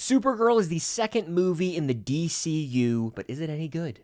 Supergirl is the second movie in the DCU, but is it any good?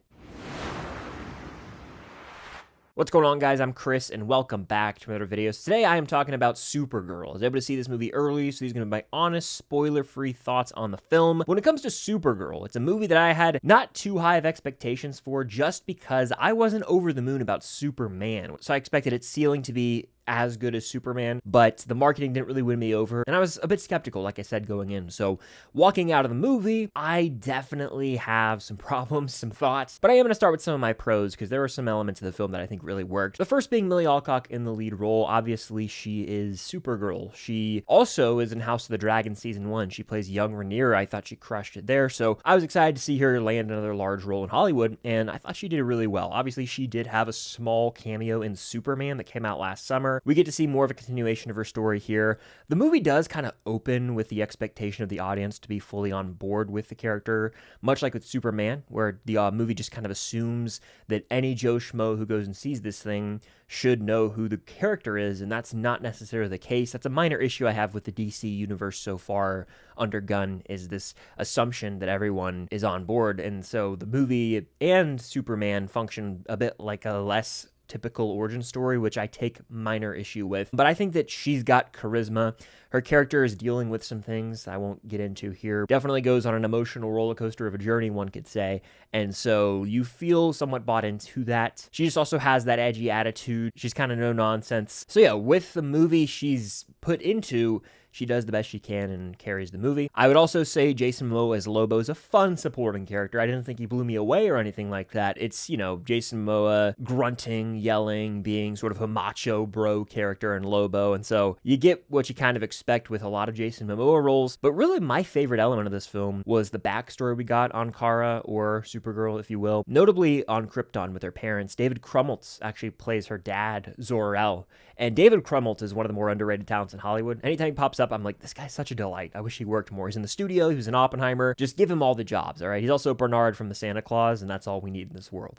What's going on, guys? I'm Chris, and welcome back to another video. So today I am talking about Supergirl. I was able to see this movie early, so these are going to be my honest, spoiler-free thoughts on the film. When it comes to Supergirl, it's a movie that I had not too high of expectations for just because I wasn't over the moon about Superman. So I expected its ceiling to be as good as Superman, but the marketing didn't really win me over, and I was a bit skeptical, like I said, going in. So walking out of the movie, I definitely have some problems, some thoughts, but I am going to start with some of my pros, because there are some elements of the film that I think really worked. The first being Millie Alcock in the lead role. Obviously, she is Supergirl. She also is in House of the Dragon Season 1. She plays young Rhaenyra. I thought she crushed it there, so I was excited to see her land another large role in Hollywood, and I thought she did really well. Obviously, she did have a small cameo in Superman that came out last summer. We get to see more of a continuation of her story here. The movie does kind of open with the expectation of the audience to be fully on board with the character, much like with Superman, where the movie just kind of assumes that any Joe Schmo who goes and sees this thing should know who the character is, and that's not necessarily the case. That's a minor issue I have with the DC universe so far under Gunn, is this assumption that everyone is on board, and so the movie and Superman function a bit like a less typical origin story, which I take minor issue with. But I think that she's got charisma. Her character is dealing with some things I won't get into here. Definitely goes on an emotional roller coaster of a journey, one could say. And so you feel somewhat bought into that. She just also has that edgy attitude. She's kind of no nonsense. So yeah, with the movie she's put into, she does the best she can and carries the movie. I would also say Jason Momoa as Lobo is a fun supporting character. I didn't think he blew me away or anything like that. It's, you know, Jason Momoa grunting, yelling, being sort of a macho bro character in Lobo. And so you get what you kind of expect with a lot of Jason Momoa roles. But really my favorite element of this film was the backstory we got on Kara, or Supergirl, if you will. Notably on Krypton with her parents. David Krumholtz actually plays her dad, Zor-El. And David Krumholtz is one of the more underrated talents in Hollywood. Anytime he pops up, I'm like, this guy's such a delight. I wish he worked more. He's in the studio. He was in Oppenheimer. Just give him all the jobs, all right? He's also Bernard from the Santa Claus, and that's all we need in this world.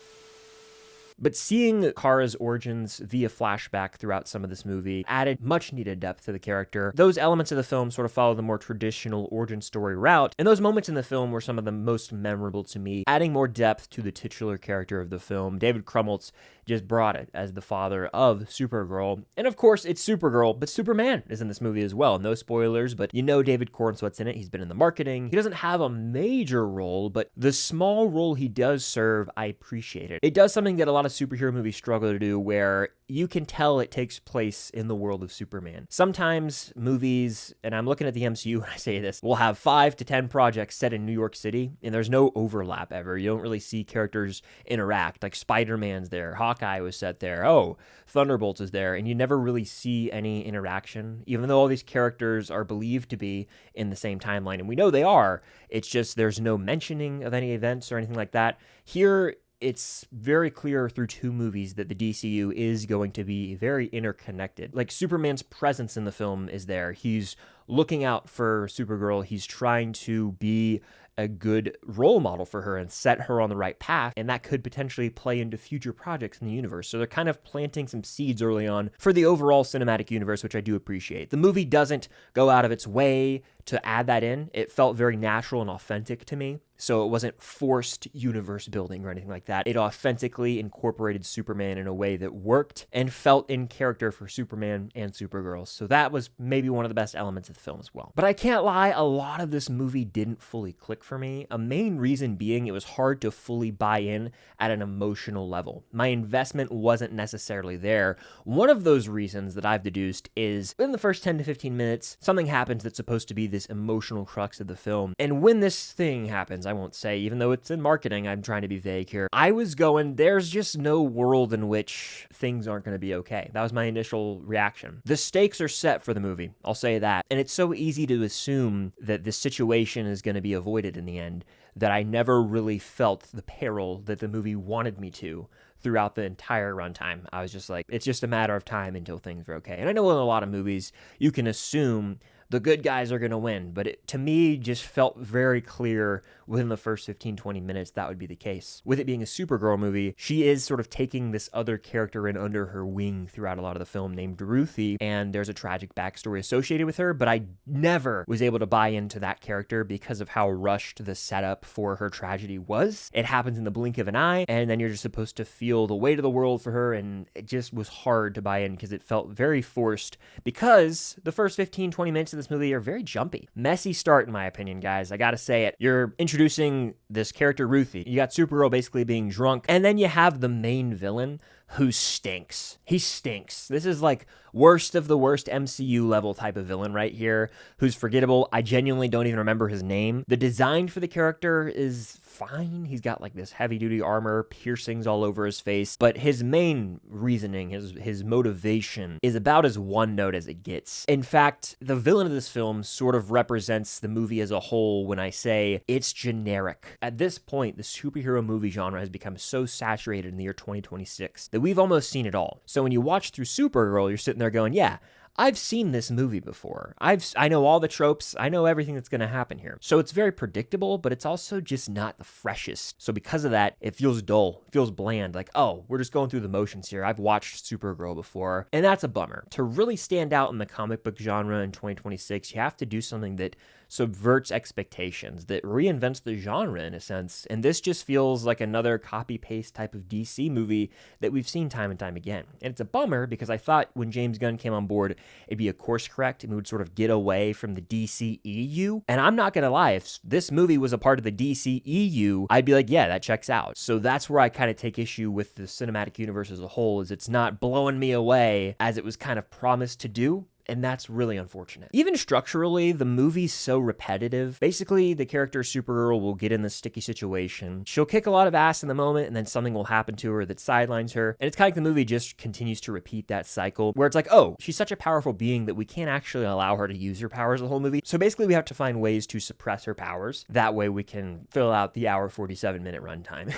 But seeing Kara's origins via flashback throughout some of this movie added much needed depth to the character. Those elements of the film sort of follow the more traditional origin story route, and those moments in the film were some of the most memorable to me, adding more depth to the titular character of the film. David Krumholtz just brought it as the father of Supergirl. And of course, it's Supergirl, but Superman is in this movie as well. No spoilers, but you know David Corenswet's in it. He's been in the marketing. He doesn't have a major role, but the small role he does serve, I appreciate it. It does something that a lot of superhero movies struggle to do, where you can tell it takes place in the world of Superman. Sometimes movies, and I'm looking at the MCU when I say this, will have 5 to 10 projects set in New York City, and there's no overlap ever. You don't really see characters interact. Like Spider-Man's there, Hawkeye was set there, oh, Thunderbolts is there, and you never really see any interaction, even though all these characters are believed to be in the same timeline, and we know they are. It's just there's no mentioning of any events or anything like that. Here, it's very clear through 2 movies that the DCU is going to be very interconnected. Like, Superman's presence in the film is there. He's looking out for Supergirl. He's trying to be a good role model for her and set her on the right path, and that could potentially play into future projects in the universe. So they're kind of planting some seeds early on for the overall cinematic universe, which I do appreciate. The movie doesn't go out of its way to add that in. It felt very natural and authentic to me. So it wasn't forced universe building or anything like that. It authentically incorporated Superman in a way that worked and felt in character for Superman and Supergirl. So that was maybe one of the best elements of the film as well. But I can't lie, a lot of this movie didn't fully click for me. A main reason being it was hard to fully buy in at an emotional level. My investment wasn't necessarily there. One of those reasons that I've deduced is in the first 10 to 15 minutes, something happens that's supposed to be this emotional crux of the film. And when this thing happens, I won't say, even though it's in marketing, I'm trying to be vague here. I was going, there's just no world in which things aren't going to be okay. That was my initial reaction. The stakes are set for the movie, I'll say that. And it's so easy to assume that this situation is going to be avoided in the end that I never really felt the peril that the movie wanted me to throughout the entire runtime. I was just like, it's just a matter of time until things are okay. And I know in a lot of movies, you can assume the good guys are going to win. But it, to me, just felt very clear within the first 15-20 minutes that would be the case. With it being a Supergirl movie, she is sort of taking this other character in under her wing throughout a lot of the film named Ruthie, and there's a tragic backstory associated with her, but I never was able to buy into that character because of how rushed the setup for her tragedy was. It happens in the blink of an eye, and then you're just supposed to feel the weight of the world for her, and it just was hard to buy in because it felt very forced, because the first 15-20 minutes of this movie are very jumpy. Messy start, in my opinion, guys. I gotta say it. You're introducing this character, Ruthie. You got Supergirl basically being drunk, and then you have the main villain who stinks. He stinks. This is like worst of the worst MCU level type of villain right here, who's forgettable. I genuinely don't even remember his name. The design for the character is fine. He's got like this heavy duty armor, piercings all over his face, but his main reasoning, his motivation is about as one note as it gets. In fact, the villain of this film sort of represents the movie as a whole when I say it's generic. At this point, the superhero movie genre has become so saturated in the year 2026 that we've almost seen it all. So when you watch through Supergirl, you're sitting there going, yeah, I've seen this movie before. I know all the tropes. I know everything that's going to happen here. So it's very predictable, but it's also just not the freshest. So because of that, it feels dull. It feels bland. Like, oh, we're just going through the motions here. I've watched Supergirl before, and that's a bummer. To really stand out in the comic book genre in 2026, you have to do something that subverts expectations, that reinvents the genre in a sense. And this just feels like another copy-paste type of DC movie that we've seen time and time again. And it's a bummer because I thought when James Gunn came on board, it'd be a course correct and we would sort of get away from the DCEU. And I'm not going to lie, if this movie was a part of the DCEU, I'd be like, yeah, that checks out. So that's where I kind of take issue with the cinematic universe as a whole, is it's not blowing me away as it was kind of promised to do. And that's really unfortunate. Even structurally, the movie's so repetitive. Basically, the character Supergirl will get in this sticky situation. She'll kick a lot of ass in the moment, and then something will happen to her that sidelines her. And it's kind of like the movie just continues to repeat that cycle, where it's like, oh, she's such a powerful being that we can't actually allow her to use her powers the whole movie. So basically, we have to find ways to suppress her powers. That way, we can fill out the hour 47-minute runtime.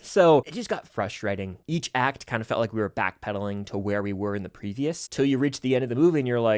So it just got frustrating. Each act kind of felt like we were backpedaling to where we were in the previous, till you reach the end of the movie and you're like,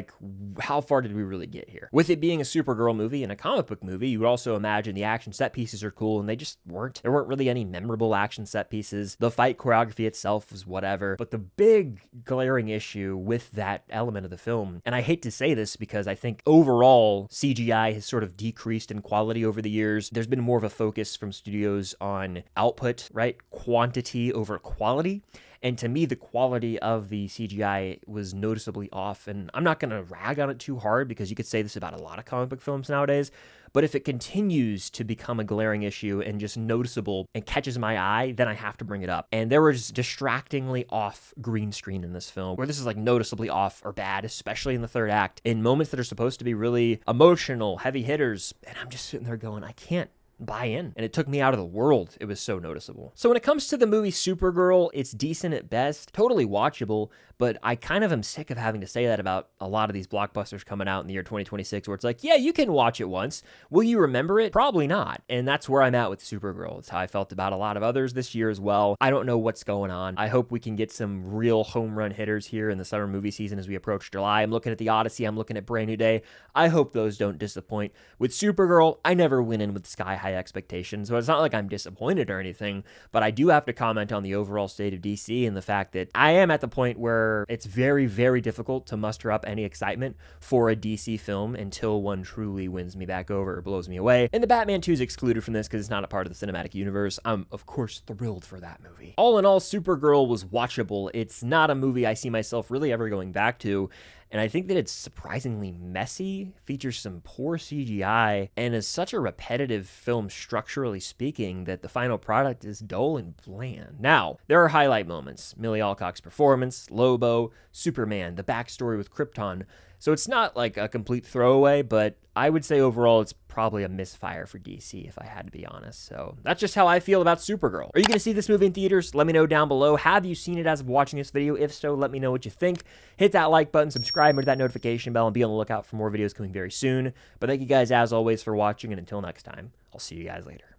how far did we really get here? With it being a Supergirl movie and a comic book movie, you would also imagine the action set pieces are cool, and they just weren't. There weren't really any memorable action set pieces. The fight choreography itself was whatever. But the big glaring issue with that element of the film, and I hate to say this because I think overall CGI has sort of decreased in quality over the years. There's been more of a focus from studios on output, right? Quantity over quality. And to me, the quality of the CGI was noticeably off. And I'm not going to rag on it too hard because you could say this about a lot of comic book films nowadays. But if it continues to become a glaring issue and just noticeable and catches my eye, then I have to bring it up. And there was distractingly off green screen in this film, where this is like noticeably off or bad, especially in the third act, in moments that are supposed to be really emotional, heavy hitters. And I'm just sitting there going, I can't buy in, and it took me out of the world. It was so noticeable. So when it comes to the movie Supergirl, it's decent at best, totally watchable, but I kind of am sick of having to say that about a lot of these blockbusters coming out in the year 2026, where it's like, yeah, you can watch it once. Will you remember it? Probably not. And that's where I'm at with Supergirl. It's how I felt about a lot of others this year as well. I don't know what's going on. I hope we can get some real home run hitters here in the summer movie season as we approach July. I'm looking at The Odyssey. I'm looking at Brand New Day. I hope those don't disappoint. With Supergirl, I never went in with sky-high expectations, so it's not like I'm disappointed or anything, but I do have to comment on the overall state of DC and the fact that I am at the point where it's very, very difficult to muster up any excitement for a DC film until one truly wins me back over or blows me away. And the Batman 2 is excluded from this because it's not a part of the cinematic universe. I'm, of course, thrilled for that movie. All in all, Supergirl was watchable. It's not a movie I see myself really ever going back to. And I think that it's surprisingly messy, features some poor CGI, and is such a repetitive film structurally speaking that the final product is dull and bland. Now, there are highlight moments. Millie Alcock's performance, Lobo, Superman, the backstory with Krypton. So it's not like a complete throwaway, but I would say overall it's probably a misfire for DC if I had to be honest. So that's just how I feel about Supergirl. Are you going to see this movie in theaters? Let me know down below. Have you seen it as of watching this video? If so, let me know what you think. Hit that like button, subscribe, hit that notification bell, and be on the lookout for more videos coming very soon. But thank you guys as always for watching, and until next time, I'll see you guys later.